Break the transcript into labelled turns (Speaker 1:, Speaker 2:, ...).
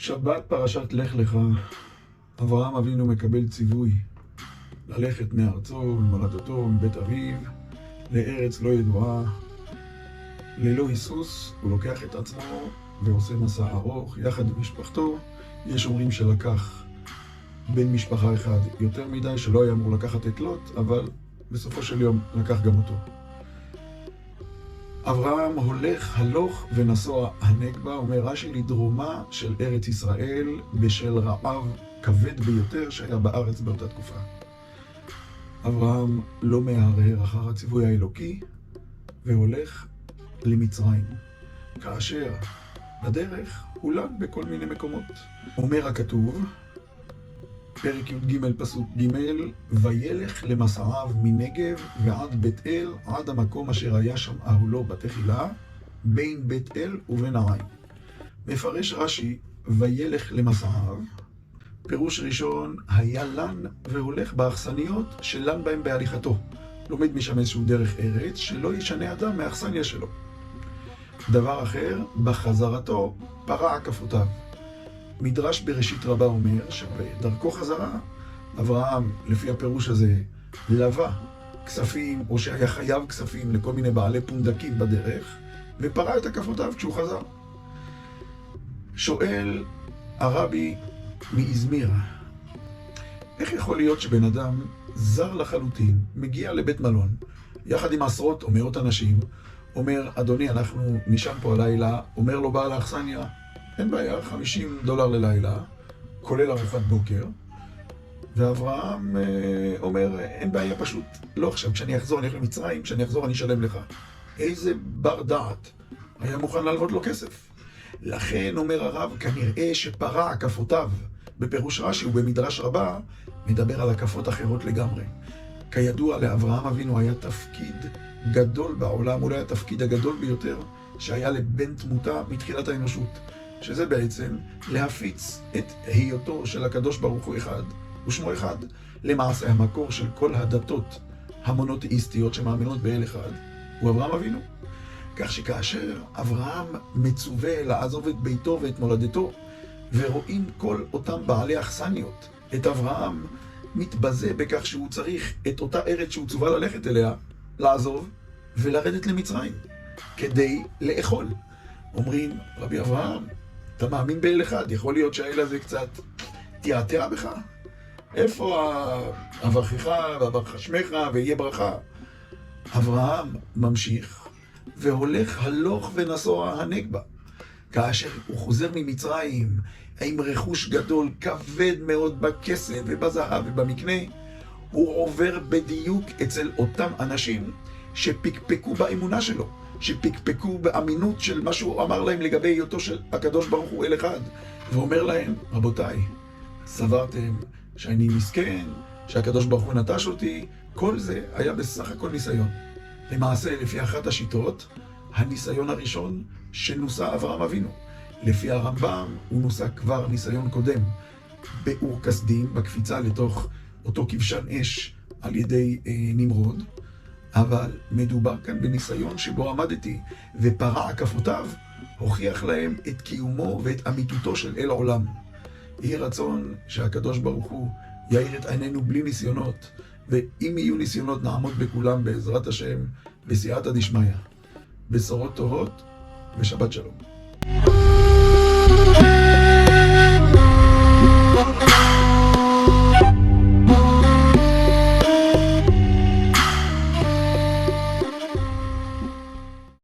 Speaker 1: שבת פרשת לך לך, אברהם אבינו מקבל ציווי ללכת מארצו, ממולדתו, מבית אביו, לארץ לא ידועה. ללא היסוס הוא לוקח את עצמו ועושה מסע ארוך יחד עם משפחתו. יש אומרים שלקח בן משפחה אחד יותר מדי, שלא היה אמור לקחת את לוט, אבל בסופו של יום לקח גם אותו. אברהם הולך הלוך ונסוע הנגבה, אומר רש"י, לדרומה של ארץ ישראל בשל רעב כבד ביותר שהיה בארץ באותה תקופה. אברהם לא מהרהר אחר הציווי האלוקי והולך למצרים, כאשר בדרך הוא לן בכל מיני מקומות. אומר הכתוב, פרק י"ג פסוק ג', וילך למסעיו מנגב ועד בית אל, עד המקום אשר היה שם אהלו בתחילה, בין בית אל ובין העין. מפרש רש"י, וילך למסעיו, פירוש ראשון, היה לן והולך באכסניות שלן בהם בהליכתו. לומד משם איזשהו דרך ארץ שלא ישנה אדם מהאכסניה שלו. דבר אחר, בחזרתו פרע כפותיו. מדרש בראשית רבה אומר שבדרכו חזרה, אברהם, לפי הפירוש הזה, לווה כספים, או שהיה חייב כספים לכל מיני בעלי פונדקים בדרך, ופרע את כפותיו כשהוא חזר. שואל הרבי מאזמיר, איך יכול להיות שבן אדם זר לחלוטין מגיע לבית מלון, יחד עם עשרות או מאות אנשים, אומר, אדוני, אנחנו נשאר פה הלילה, אומר לו בעל האכסניה, אין בעיה, $50 ללילה, כולל ארוחת בוקר. ואברהם אומר, אין בעיה, פשוט לא עכשיו, כשאני אחזור אני הולך למצרים, כשאני אחזור אני אשלם לך. איזה בר דעת היה מוכן להלוות לו כסף. לכן אומר הרב, כנראה שפרע כפותיו, בפירוש רש"י ובמדרש רבה, מדבר על הקפות אחרות לגמרי. כידוע, לאברהם אבינו היה תפקיד גדול בעולם, אולי התפקיד הגדול ביותר שהיה לבן תמותה מתחילת האנושות, שזה בעצם להפיץ את היותו של הקדוש ברוך הוא אחד ושמו אחד. למעשה המקור של כל הדתות המונותאיסטיות שמאמינות באל אחד הוא אברהם אבינו. כך שכאשר אברהם מצווה לעזוב את ביתו ואת מולדתו, ורואים כל אותם בעלי אכסניות את אברהם מתבזה בכך שהוא צריך את אותה ארץ שהוא צווה ללכת אליה, לעזוב ולרדת למצרים כדי לאכול. אומרים, רבי אברהם, אתה מאמין באל אחד, יכול להיות שהאל הזה קצת תיעתע בך? איפה אברכך ואברך שמך ויהיה ברכה? אברהם ממשיך והולך הלוך ונסוע הנגבה. כאשר הוא חוזר ממצרים עם רכוש גדול, כבד מאוד בכסף ובזהב ובמקנה, הוא עובר בדיוק אצל אותם אנשים שפקפקו באמונה שלו, שפקפקו באמינות של מה שהוא אמר להם לגבי היותו של הקדוש ברוך הוא אל אחד, ואומר להם, רבותיי, סברתם שאני מסכן, שהקדוש ברוך הוא נטש אותי, כל זה היה בסך הכל ניסיון. למעשה, לפי אחת השיטות, הניסיון הראשון שנוסע אברהם אבינו. לפי הרמב"ם, הוא נוסע כבר ניסיון קודם, באור כסדים, בקפיצה לתוך אותו כבשן אש על ידי נמרוד, אבל מדובר כאן בניסיון שבו עמדתי ופרע כפותיו, הוכיח להם את קיומו ואת אמיתותו של אל עולם. יהי רצון שהקדוש ברוך הוא יאיר את עינינו בלי ניסיונות, ואם יהיו ניסיונות נעמוד בכולם בעזרת השם, בסייעתא דשמיא. בשורות טובות ושבת שלום.